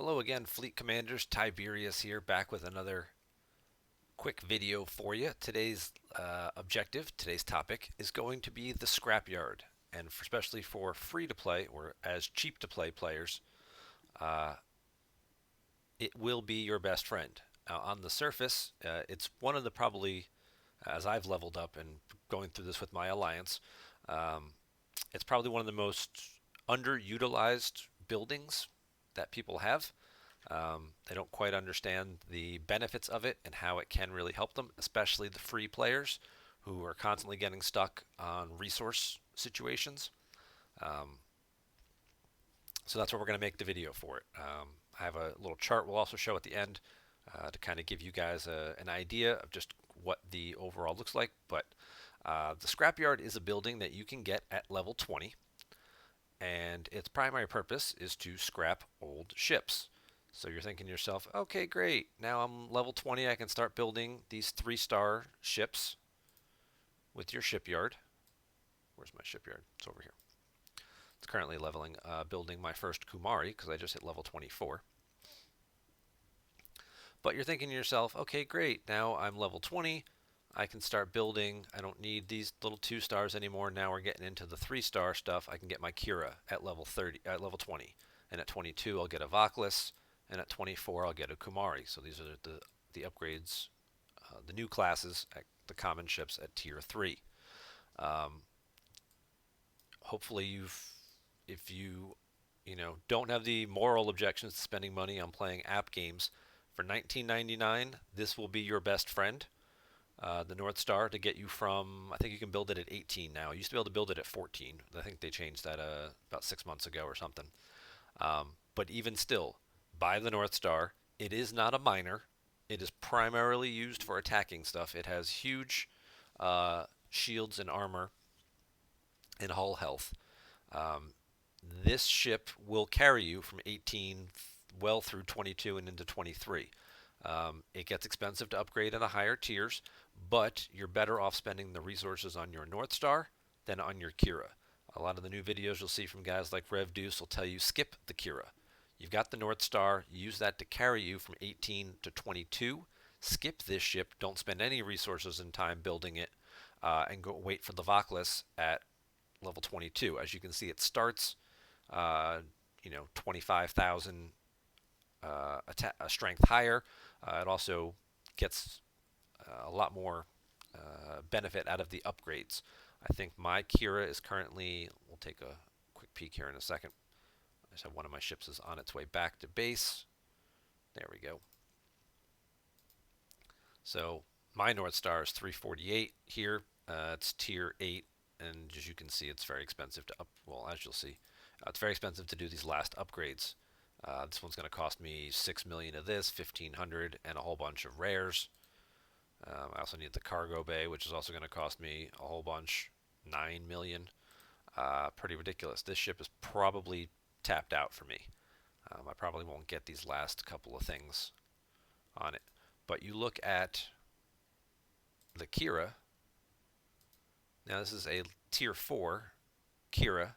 Hello again, Fleet Commanders. Tiberius here, back with another quick video for you. Today's today's topic, is going to be the Scrapyard. And especially for free-to-play or as cheap-to-play players, uh, it will be your best friend. On the surface, it's one of the probably, as I've leveled up and going through this with my alliance, um, it's probably one of the most underutilized buildings that people have. They don't quite understand the benefits of it and how it can really help them, especially the free players who are constantly getting stuck on resource situations. Um, so that's what we're going to make the video for it. I have a little chart we'll also show at the end to kind of give you guys an idea of just what the overall looks like. But the Scrapyard is a building that you can get at level 20, and its primary purpose is to scrap old ships. So you're thinking to yourself, okay, great. Now I'm level 20. I can start building these 3-star ships with your shipyard. Where's my shipyard? It's over here. It's currently building my first Kumari because I just hit level 24. But you're thinking to yourself, okay, great. Now I'm level 20. I can start building. I don't need these little 2-stars anymore. Now we're getting into the 3-star stuff. I can get my Kira at level 30, at level 20, and at 22 I'll get a Vaklis, and at 24 I'll get a Kumari. So these are the upgrades, the new classes at the common ships at tier 3. Um, Hopefully if you don't have the moral objections to spending money on playing app games, for 19.99 this will be your best friend. The North Star to get you from, I think you can build it at 18 now. You used to be able to build it at 14. I think they changed that about 6 months ago or something. But even still, buy the North Star. It is not a miner. It is primarily used for attacking stuff. It has huge shields and armor and hull health. Um, this ship will carry you from 18 well through 22 and into 23. It gets expensive to upgrade in the higher tiers, but you're better off spending the resources on your North Star than on your Kira. A lot of the new videos you'll see from guys like Rev Deuce will tell you skip the Kira. You've got the North Star, use that to carry you from 18 to 22. Skip this ship, don't spend any resources and time building it, and go wait for the Vaklis at level 22. As you can see, it starts, 25,000 strength higher. It also gets a lot more benefit out of the upgrades. I think my Kira is currently, we'll take a quick peek here in a second. I just have one of my ships is on its way back to base. There we go. So my North Star is 348 here. It's tier 8, and as you can see, it's very expensive to as you'll see, it's very expensive to do these last upgrades. This one's going to cost me 6 million of this, 1,500, and a whole bunch of rares. I also need the cargo bay, which is also going to cost me a whole bunch, 9 million. Pretty ridiculous. This ship is probably tapped out for me. I probably won't get these last couple of things on it. But you look at the Kira. Now this is a tier 4 Kira,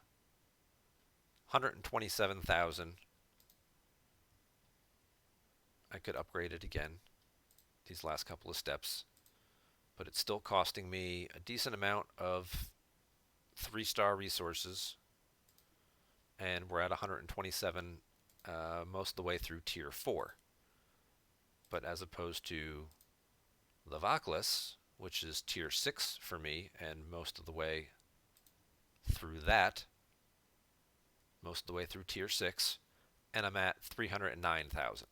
127,000. I could upgrade it again, these last couple of steps, but it's still costing me a decent amount of 3-star resources, and we're at 127 most of the way through tier 4. But as opposed to the Vaklis, which is tier 6 for me, and most of the way through that, most of the way through tier 6, and I'm at 309,000.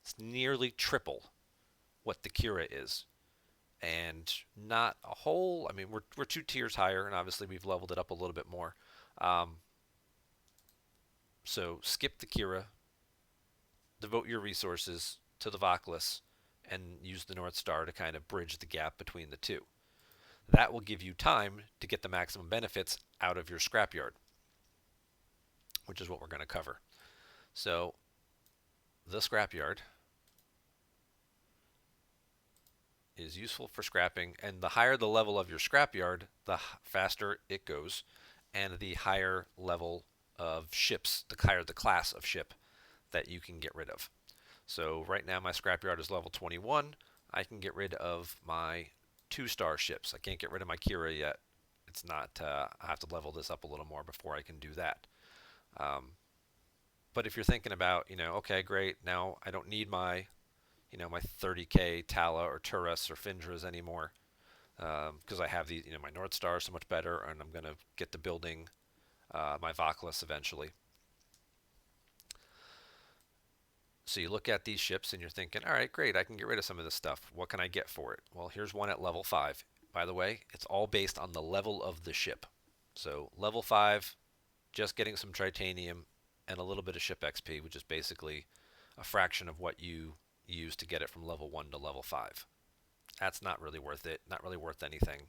It's nearly triple what the Kira is, and not a whole. I mean, we're 2 tiers higher, and obviously we've leveled it up a little bit more. So skip the Kira, devote your resources to the Vaklis, and use the North Star to kind of bridge the gap between the two. That will give you time to get the maximum benefits out of your Scrapyard, which is what we're going to cover. So the Scrapyard is useful for scrapping, and the higher the level of your Scrapyard, the faster it goes, and the higher level of ships, the higher the class of ship that you can get rid of. So right now my scrapyard is level 21. I can get rid of my 2-star ships. I can't get rid of my Kira yet. It's not. I have to level this up a little more before I can do that. Um, but if you're thinking about, okay, great, now I don't need my, my 30k Tala or Turres or Findras anymore because I have these, my North Star is so much better, and I'm gonna get to building my Vaklas eventually. So you look at these ships and you're thinking, all right, great, I can get rid of some of this stuff. What can I get for it? Well, here's one at level 5. By the way, it's all based on the level of the ship. So level 5, just getting some titanium and a little bit of ship XP, which is basically a fraction of what you use to get it from level 1 to level 5. That's not really worth it, not really worth anything.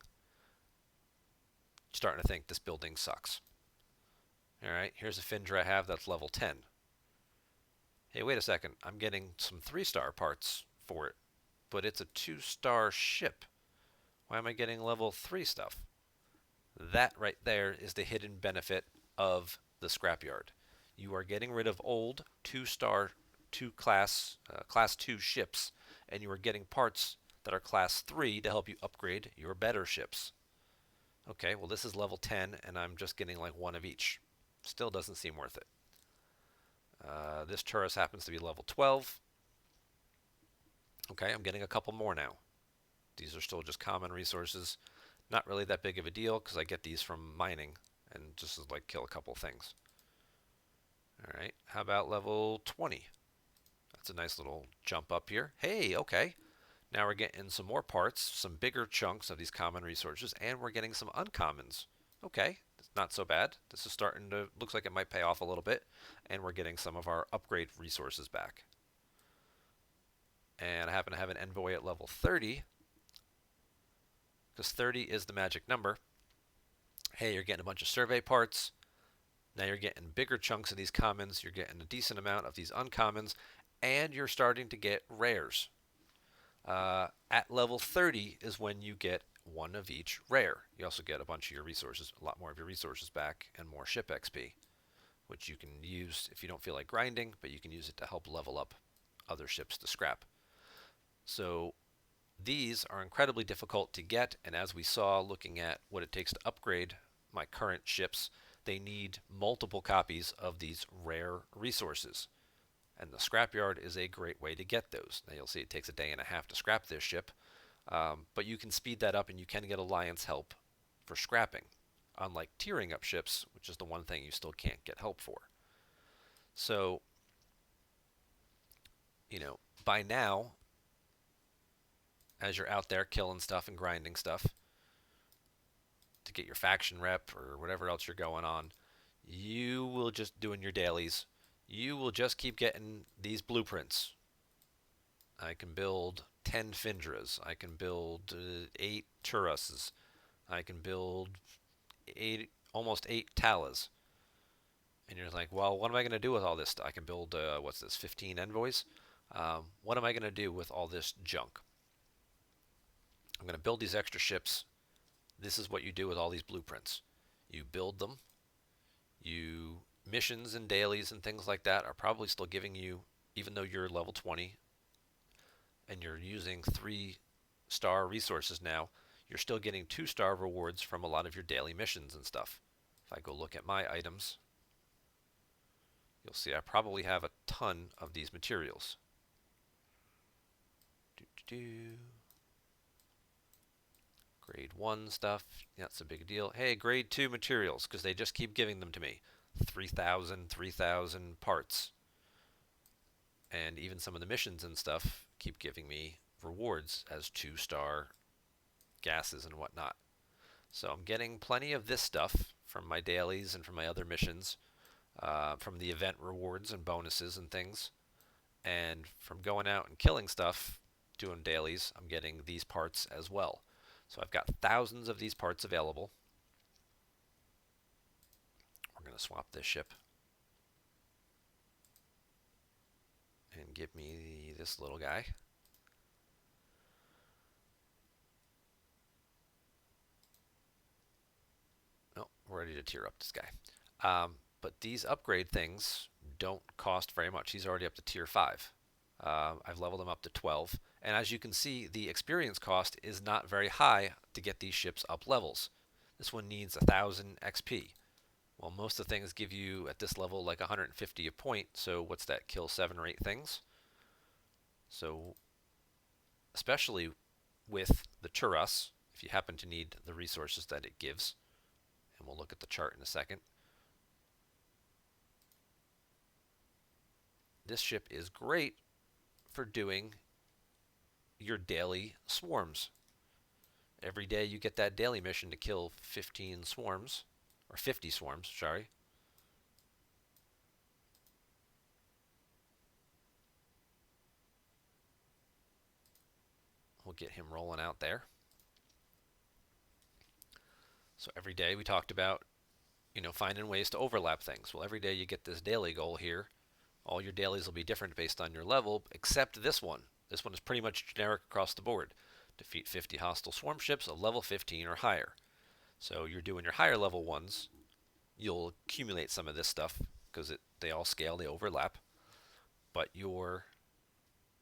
Starting to think this building sucks. All right, here's a Findra I have that's level 10. Hey, wait a second, I'm getting some 3-star parts for it, but it's a 2-star ship. Why am I getting level 3 stuff? That right there is the hidden benefit of the scrapyard. You are getting rid of old 2-star, class 2 ships, and you are getting parts that are class 3 to help you upgrade your better ships. Okay, well this is level 10, and I'm just getting like one of each. Still doesn't seem worth it. This Taurus happens to be level 12. Okay, I'm getting a couple more now. These are still just common resources. Not really that big of a deal because I get these from mining and just like kill a couple things. All right, how about level 20? That's a nice little jump up here. Hey, okay. Now we're getting some more parts, some bigger chunks of these common resources, and we're getting some uncommons. Okay, it's not so bad. This is starting to, looks like it might pay off a little bit, and we're getting some of our upgrade resources back. And I happen to have an envoy at level 30, because 30 is the magic number. Hey, you're getting a bunch of survey parts. Now you're getting bigger chunks of these commons, you're getting a decent amount of these uncommons, and you're starting to get rares. At level 30 is when you get one of each rare. You also get a bunch of your resources, a lot more of your resources back, and more ship XP, which you can use if you don't feel like grinding, but you can use it to help level up other ships to scrap. So these are incredibly difficult to get, and as we saw looking at what it takes to upgrade my current ships, they need multiple copies of these rare resources. And the scrapyard is a great way to get those. Now you'll see it takes a day and a half to scrap this ship, but you can speed that up and you can get alliance help for scrapping, unlike tiering up ships, which is the one thing you still can't get help for. So, by now, as you're out there killing stuff and grinding stuff to get your faction rep or whatever else you're going on, you will just doing your dailies. You will just keep getting these blueprints. I can build 10 Findras. I can build 8 Turuses. I can build almost 8 Talas. And you're like, well, what am I going to do with all this stuff? I can build, 15 envoys? What am I going to do with all this junk? I'm going to build these extra ships. This is what you do with all these blueprints. You build them. Missions and dailies and things like that are probably still giving you, even though you're level 20 and you're using 3-star resources now, you're still getting 2-star rewards from a lot of your daily missions and stuff. If I go look at my items, you'll see I probably have a ton of these materials. Grade 1 stuff, that's a big deal. Hey, grade 2 materials, because they just keep giving them to me. 3,000 parts. And even some of the missions and stuff keep giving me rewards as 2-star gases and whatnot. So I'm getting plenty of this stuff from my dailies and from my other missions, from the event rewards and bonuses and things. And from going out and killing stuff, doing dailies, I'm getting these parts as well. So I've got thousands of these parts available. We're going to swap this ship and give me this little guy. Oh, we're ready to tier up this guy. But these upgrade things don't cost very much. He's already up to tier 5. I've leveled him up to 12. And as you can see, the experience cost is not very high to get these ships up levels. This one needs 1,000 XP. Well, most of the things give you, at this level, like 150 a point. So what's that? Kill 7 or 8 things? So especially with the Turus, if you happen to need the resources that it gives, and we'll look at the chart in a second, this ship is great for doing your daily swarms. Every day you get that daily mission to kill 15 swarms, or 50 swarms, sorry. We'll get him rolling out there. So every day we talked about, finding ways to overlap things. Well, every day you get this daily goal here. All your dailies will be different based on your level, except this one. This one is pretty much generic across the board. Defeat 50 hostile swarm ships of level 15 or higher. So you're doing your higher level ones. You'll accumulate some of this stuff because they all scale, they overlap. But your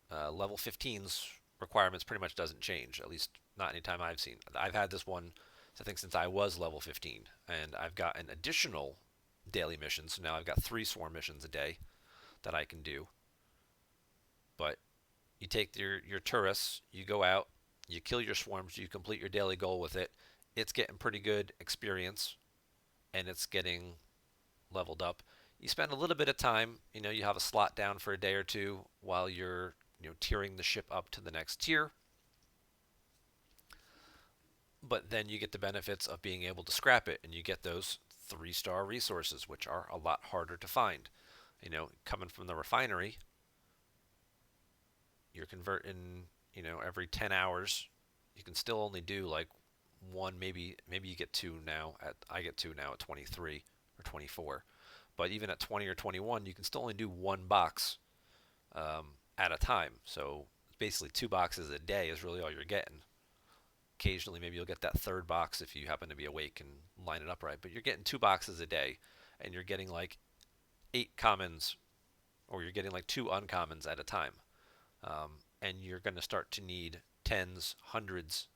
level 15's requirements pretty much doesn't change, at least not anytime I've seen. I've had this one, I think, since I was level 15, and I've got an additional daily mission. So now I've got 3 swarm missions a day that I can do. But you take your Turus, you go out, you kill your swarms, you complete your daily goal with it. It's getting pretty good experience, and it's getting leveled up. You spend a little bit of time, you have a slot down for a day or two while you're tiering the ship up to the next tier. But then you get the benefits of being able to scrap it, and you get those 3-star resources, which are a lot harder to find. Coming from the refinery, you're converting, every 10 hours. You can still only do like one, maybe you get 2 now. I get 2 now at 23 or 24. But even at 20 or 21, you can still only do 1 box at a time. So basically 2 boxes a day is really all you're getting. Occasionally, maybe you'll get that 3rd box if you happen to be awake and line it up right. But you're getting 2 boxes a day, and you're getting like 8 commons, or you're getting like 2 uncommons at a time. And you're going to start to need 10s, 100s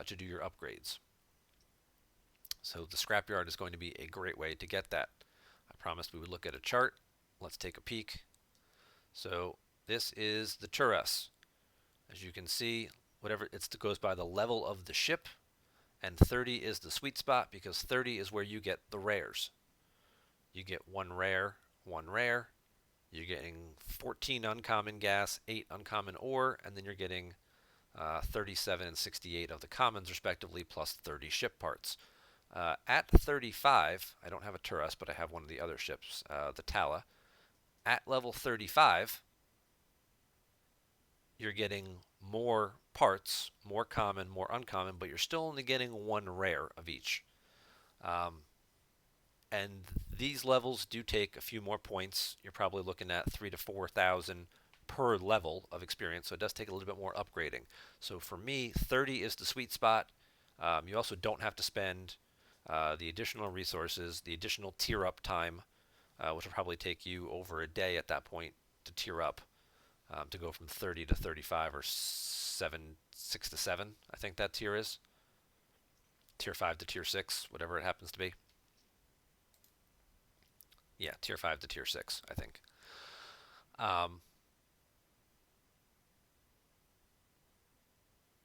to do your upgrades. So the Scrapyard is going to be a great way to get that. I promised we would look at a chart. Let's take a peek. So this is the Turus. As you can see, whatever it goes by the level of the ship, and 30 is the sweet spot because 30 is where you get the rares. You get 1 rare, 1 rare. You're getting 14 uncommon gas, 8 uncommon ore, and then you're getting 37 and 68 of the commons respectively, plus 30 ship parts. At 35, I don't have a Turus, but I have one of the other ships, the Tala. At level 35, you're getting more parts, more common, more uncommon, but you're still only getting 1 rare of each. And these levels do take a few more points. You're probably looking at 3,000 to 4,000 per level of experience, so it does take a little bit more upgrading. So for me, 30 is the sweet spot. You also don't have to spend the additional resources, the additional tier up time, which will probably take you over a day at that point to tier up, to go from 30 to 35 or 6 to 7, I think that tier is. Tier 5 to tier 6, whatever it happens to be. Yeah, tier 5 to tier 6, I think.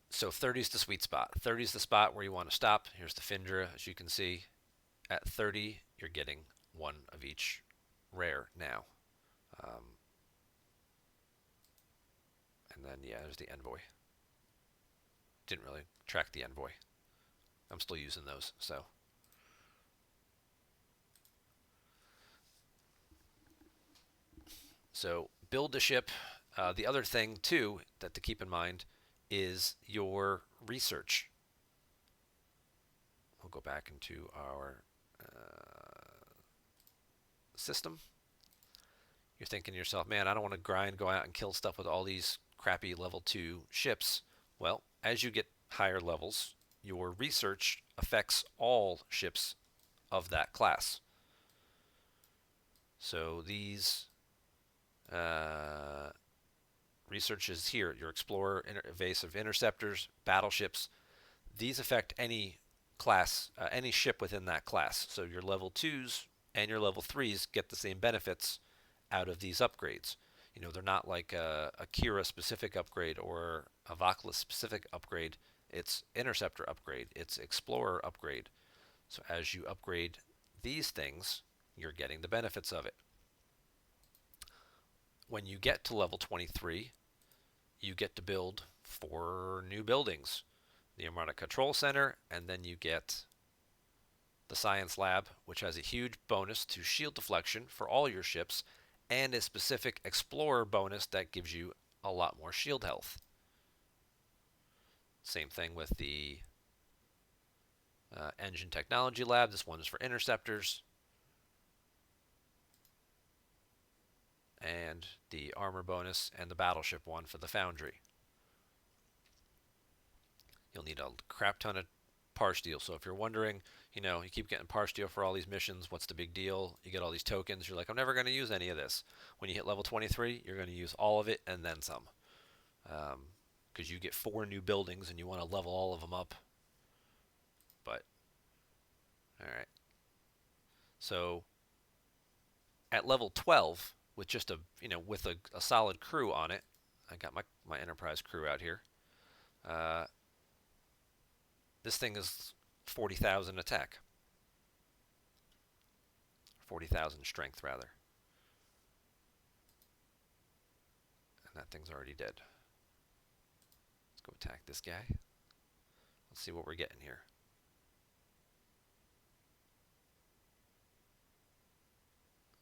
So 30 is the sweet spot. 30 is the spot where you want to stop. Here's the Findra, as you can see. At 30, you're getting 1 of each rare now. And then, yeah, there's the Envoy. Didn't really track the Envoy. I'm still using those, so. So build a ship. The other thing, too, that to keep in mind is your research. We'll go back into our system. You're thinking to yourself, man, I don't want to grind, go out and kill stuff with all these crappy level 2 ships. Well, as you get higher levels, your research affects all ships of that class. So these researches here, your Explorer, Evasive Interceptors, Battleships, these affect any class, any ship within that class. So your level 2s and your level 3s get the same benefits out of these upgrades. You know, they're not like a Kira specific upgrade or a Vakla specific upgrade. It's Interceptor upgrade, it's Explorer upgrade. So as you upgrade these things, you're getting the benefits of it. When you get to level 23, you get to build 4 new buildings. The Armada Control Center, and then you get the Science Lab, which has a huge bonus to shield deflection for all your ships, and a specific Explorer bonus that gives you a lot more shield health. Same thing with the Engine Technology Lab. This one is for interceptors. And the armor bonus and the battleship one for the Foundry. You'll need a crap ton of par steel. So if you're wondering, you know, you keep getting par steel for all these missions, what's the big deal? You get all these tokens, you're like, I'm never going to use any of this. When you hit level 23, you're going to use all of it and then some. Because you get 4 new buildings and you want to level all of them up. But, alright. So, at level 12, with just a, you know, with a solid crew on it, I got my Enterprise crew out here. This thing is 40,000 attack. 40,000 strength, rather. And that thing's already dead. Let's go attack this guy. Let's see what we're getting here.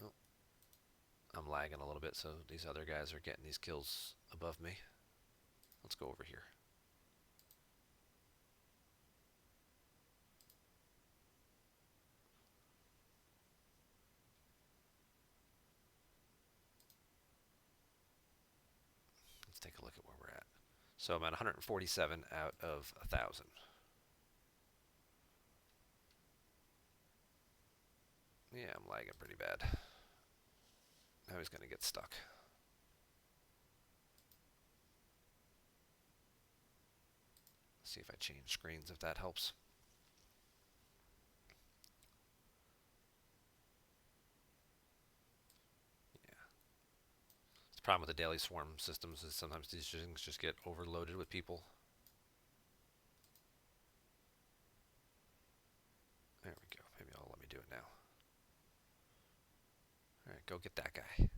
Oh, I'm lagging a little bit, so these other guys are getting these kills above me. Let's go over here. Let's take a look at where we're at. So I'm at 147 out of 1,000. Yeah, I'm lagging pretty bad. Now he's going to get stuck. See if I change screens, if that helps. Yeah. The problem with the daily swarm systems is sometimes these things just get overloaded with people. There we go. Maybe it'll let me do it now. Alright, go get that guy.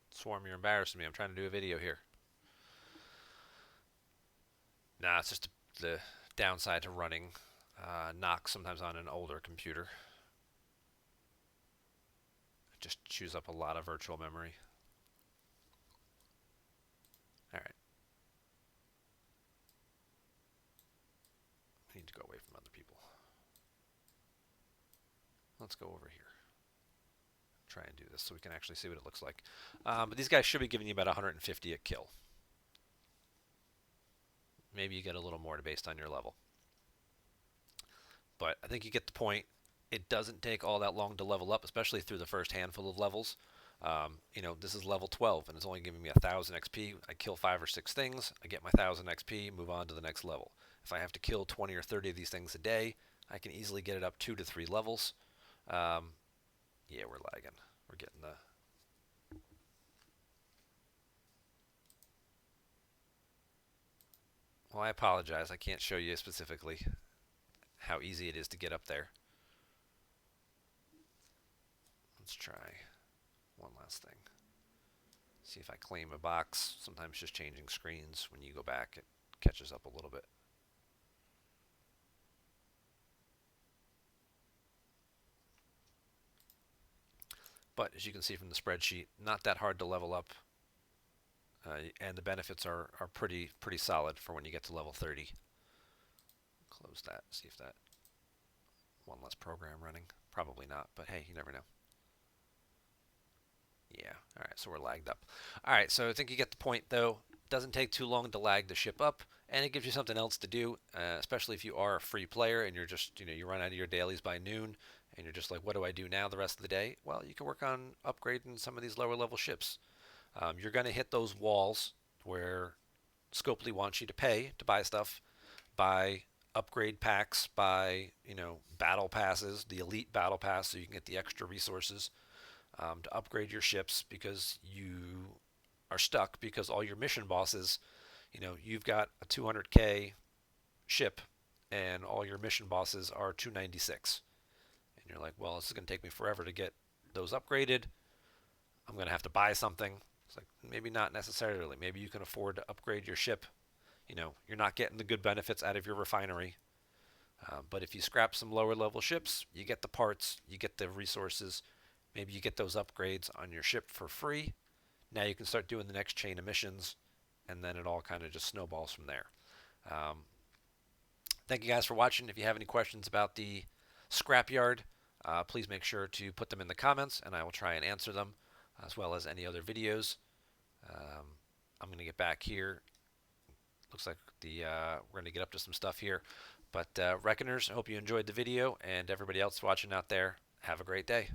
Swarm, you're embarrassing me. I'm trying to do a video here. Nah, it's just the downside to running Nox sometimes on an older computer. It just chews up a lot of virtual memory. Alright. I need to go away from other people. Let's go over here. Try and do this so we can actually see what it looks like. But these guys should be giving you about 150 a kill. Maybe you get a little more based on your level. But I think you get the point. It doesn't take all that long to level up, especially through the first handful of levels. You know, this is level 12, and it's only giving me 1,000 XP. I kill 5 or 6 things, I get my 1,000 XP, move on to the next level. If I have to kill 20 or 30 of these things a day, I can easily get it up 2 to 3 levels. Yeah, we're lagging. We're getting the... Well, I apologize. I can't show you specifically how easy it is to get up there. Let's try one last thing. See if I claim a box. Sometimes just changing screens, when you go back, it catches up a little bit. But as you can see from the spreadsheet, not that hard to level up. And the benefits are pretty solid for when you get to level 30. Close that, see if that... One less program running. Probably not, but hey, you never know. Yeah, alright, so we're lagged up. Alright, so I think you get the point, though. Doesn't take too long to lag the ship up, and it gives you something else to do, especially if you are a free player and you're just, you run out of your dailies by noon and you're just like, what do I do now the rest of the day? Well, you can work on upgrading some of these lower level ships. You're going to hit those walls where Scopely wants you to pay to buy stuff, buy upgrade packs, buy, battle passes, the elite battle pass, so you can get the extra resources to upgrade your ships because you are stuck because all your mission bosses, you've got a 200k ship and all your mission bosses are 296. And you're like, well, this is going to take me forever to get those upgraded. I'm going to have to buy something. It's like, maybe not necessarily. Maybe you can afford to upgrade your ship. You're not getting the good benefits out of your refinery. But if you scrap some lower level ships, you get the parts, you get the resources, maybe you get those upgrades on your ship for free. Now you can start doing the next chain of missions, and then it all kind of just snowballs from there. Um, Thank you guys for watching. If you have any questions about the Scrapyard, please make sure to put them in the comments, and I will try and answer them, as well as any other videos. I'm going to get back here. Looks like we're going to get up to some stuff here. But Reckoners, I hope you enjoyed the video, and everybody else watching out there, have a great day.